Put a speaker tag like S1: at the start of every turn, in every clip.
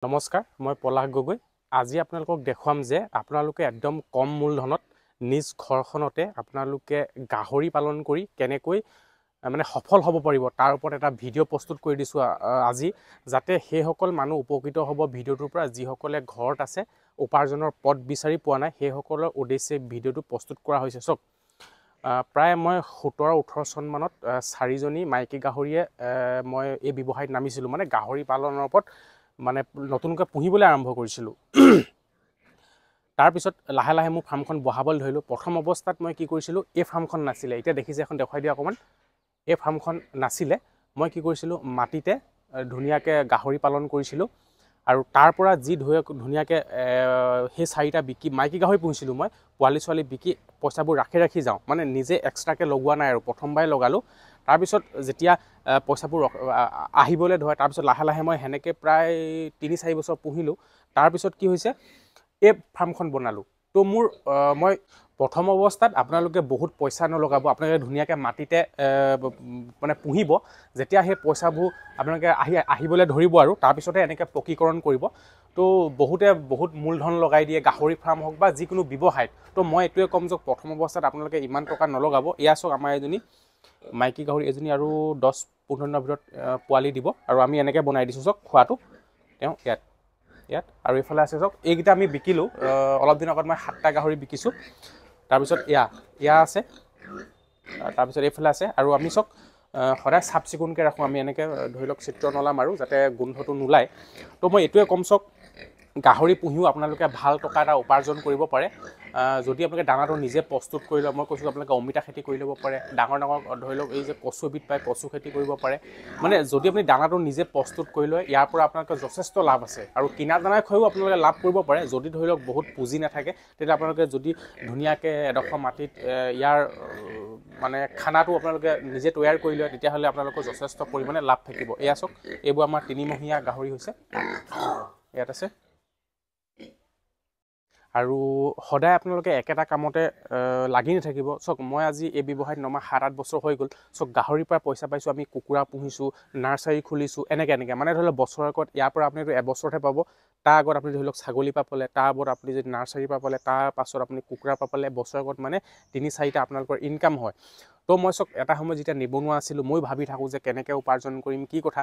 S1: নমস্কাৰ, মই পলাশ গগৈ। আজি আপোনালোকক দেখুৱাম যে আপোনালোকে একদম কম মূলধনত নিজ ঘৰখনতে আপোনালোকে গাহৰি পালন কৰি কেনেকৈ মানে সফল হ'ব পাৰিব তাৰ ওপৰত এটা ভিডিঅ' প্ৰস্তুত কৰি দিছোঁ আজি, যাতে সেইসকল মানুহ উপকৃত হ'ব ভিডিঅ'টোৰ পৰা যিসকলে ঘৰত আছে উপাৰ্জনৰ পথ বিচাৰি পোৱা নাই, সেইসকলৰ উদ্দেশ্যে ভিডিঅ'টো প্ৰস্তুত কৰা হৈছে। চাওক, প্ৰায় মই 17-18 চনমানত 4জনী মাইকী গাহৰিয়ে মই এই ব্যৱসায়ত নামিছিলোঁ, মানে গাহৰি পালনৰ ওপৰত মানে নতুনকৈ পুহিবলৈ আৰম্ভ কৰিছিলোঁ। তাৰপিছত লাহে লাহে মোৰ ফাৰ্মখন বঢ়াবলৈ ধৰিলোঁ। প্ৰথম অৱস্থাত মই কি কৰিছিলোঁ, এই ফাৰ্মখন নাছিলে, এতিয়া দেখিছে এখন দেখুৱাই দিয়া অকণমান, এই ফাৰ্মখন নাছিলে। মই কি কৰিছিলোঁ, মাটিতে ধুনীয়াকৈ গাহৰি পালন কৰিছিলোঁ আৰু তাৰ পৰা যি ধুনীয়াকৈ সেই 4টা বিকি মাইকী গাহৰি পুহিছিলোঁ। মই পোৱালি ছোৱালী বিকি পইচাবোৰ ৰাখি যাওঁ, মানে নিজে এক্সট্ৰাকৈ লগোৱা নাই আৰু প্ৰথমবাৰে লগালোঁ। তাৰপিছত যেতিয়া পইচাবোৰ আহিবলৈ ধৰে, তাৰপিছত লাহে লাহে মই সেনেকৈ প্ৰায় 3-4 বছৰ পুহিলোঁ। তাৰপিছত কি হৈছে, এই ফাৰ্মখন বনালোঁ। তো মই প্ৰথম অৱস্থাত আপোনালোকে বহুত পইচা নলগাব, আপোনালোকে ধুনীয়াকৈ মাটিতে মানে পুহিব। যেতিয়া সেই পইচাবোৰ আপোনালোকে আহিবলৈ ধৰিব আৰু তাৰপিছতে এনেকৈ পকীকৰণ কৰিব। তো বহুতে বহুত মূলধন লগাই দিয়ে, গাহৰি ফাৰ্ম হওক বা যিকোনো ব্যৱসায়ত। তো মই এইটোৱে ক'ম যে প্ৰথম অৱস্থাত আপোনালোকে ইমান টকা নলগাব। এয়া চাওক, আমাৰ এজনী মাইকী গাহৰি এজনী আৰু 10-15 দিনৰ ভিতৰত পোৱালি দিব, আৰু আমি এনেকৈ বনাই দিছোঁ। চাওক খোৱাটো তেওঁ ইয়াত আৰু এইফালে আছে। চাওক, এইকেইটা আমি বিকিলোঁ। অলপ দিনৰ আগত মই 7টা গাহৰি বিকিছোঁ। তাৰপিছত এয়া আছে, তাৰপিছত এইফালে আছে। আৰু আমি চাওক সদায় চাফ চিকুণকৈ ৰাখোঁ। আমি এনেকৈ ধৰি লওক চিত্ৰ নলাম আৰু যাতে গোন্ধটো নোলায়। তো মই এইটোৱে ক'ম, চাওক গাহৰি পুহিও আপোনালোকে ভাল টকা এটা উপাৰ্জন কৰিব পাৰে যদি আপোনালোকে দানাটো নিজে প্ৰস্তুত কৰি লয়। মই কৈছোঁ আপোনালোকে অমিতা খেতি কৰি ল'ব পাৰে, ডাঙৰ ধৰি লওক এই যে কচু এবিধ পায়, কচু খেতি কৰিব পাৰে। মানে যদি আপুনি দানাটো নিজে প্ৰস্তুত কৰি লয়, ইয়াৰ পৰা আপোনালোকৰ যথেষ্ট লাভ আছে। আৰু কিনা দানাই খোৱাও আপোনালোকে লাভ কৰিব পাৰে। যদি ধৰি লওক বহুত পুঁজি নাথাকে, তেতিয়া আপোনালোকে যদি ধুনীয়াকৈ এডোখৰ মাটিত ইয়াৰ মানে খানাটো আপোনালোকে নিজে তৈয়াৰ কৰি লয়, তেতিয়াহ'লে আপোনালোকৰ যথেষ্ট পৰিমাণে লাভ থাকিব। এয়া চাওক, এইবোৰ আমাৰ 3মহীয়া গাহৰি হৈছে, ইয়াত আছে। আৰু সদায় আপোনালোকে একেটা কামতে লাগি নাথাকিব। চাওক, মই আজি এই ব্যৱসায়ত নমা 7-8 বছৰ হৈ গ'ল। চাওক, গাহৰিৰ পৰা পইচা পাইছোঁ, আমি কুকুৰা পুহিছোঁ, নাৰ্চাৰী খুলিছোঁ, এনেকৈ মানে ধৰি লওক বছৰৰ আগত ইয়াৰ পৰা আপুনি এবছৰতহে পাব। তাৰ আগত আপুনি ধৰি লওক ছাগলীৰ পৰা পালে, তাৰ আগত আপুনি যদি নাৰ্চাৰীৰ পৰা পালে, তাৰ পাছত আপুনি কুকুৰাৰ পৰা পালে, বছৰৰ আগত মানে 3-4টা আপোনালোকৰ ইনকাম হয়। তো মই চাওক, এটা সময়ত যেতিয়া নিবনুৱা আছিলোঁ, মই ভাবি থাকোঁ যে কেনেকৈ উপাৰ্জন কৰিম, কি কথা।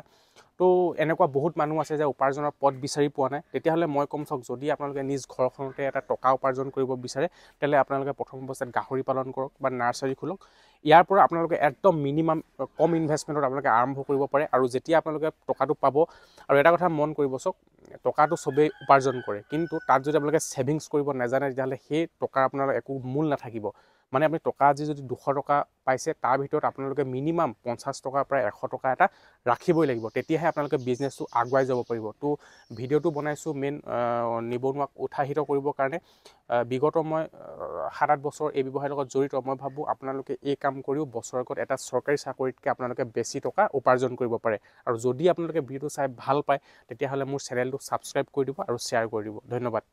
S1: তো এনেকুৱা বহুত মানুহ আছে যে উপাৰ্জনৰ পথ বিচাৰি পোৱা নাই। তেতিয়াহ'লে মই ক'ম, চাওক, যদি আপোনালোকে নিজ ঘৰখনতে এটা টকা উপাৰ্জন কৰিব বিচাৰে, তেতিয়াহ'লে আপোনালোকে প্ৰথম অৱস্থাত গাহৰি পালন কৰক বা নাৰ্চাৰী খোলক। ইয়াৰ পৰা আপোনালোকে একদম মিনিমাম কম ইনভেষ্টমেণ্টত আপোনালোকে আৰম্ভ কৰিব পাৰে। আৰু যেতিয়া আপোনালোকে টকাটো পাব, আৰু এটা কথা মন কৰিব, চাওক, টকাটো চবেই উপাৰ্জন কৰে, কিন্তু তাত যদি আপোনালোকে ছেভিংছ কৰিব নাজানে, তেতিয়াহ'লে সেই টকাৰ আপোনাৰ একো মূল নাথাকিব। মানে আপুনি টকা আজি যদি 200 টকা পাইছে, তাৰ ভিতৰত আপোনালোকে মিনিমাম 50 টকাৰ পৰা 100 টকা এটা ৰাখিবই লাগিব, তেতিয়াহে আপোনালোকে বিজনেছটো আগুৱাই যাব পাৰিব। তো ভিডিঅ'টো বনাইছোঁ মেইন নিবনুৱাক উৎসাহিত কৰিবৰ কাৰণে। বিগত মই 7-8 বছৰ এই ব্যৱসায়ৰ লগত জড়িত। মই ভাবোঁ আপোনালোকে এই কাম কৰিও বছৰেকত এটা চৰকাৰী চাকৰিতকৈ আপোনালোকে বেছি টকা উপাৰ্জন কৰিব পাৰে। আৰু যদি আপোনালোকে ভিডিঅ'টো চাই ভাল পায়, তেতিয়াহ'লে মোৰ চেনেলটো ছাবস্ক্ৰাইব কৰি দিব আৰু শ্বেয়াৰ কৰি দিব। ধন্যবাদ।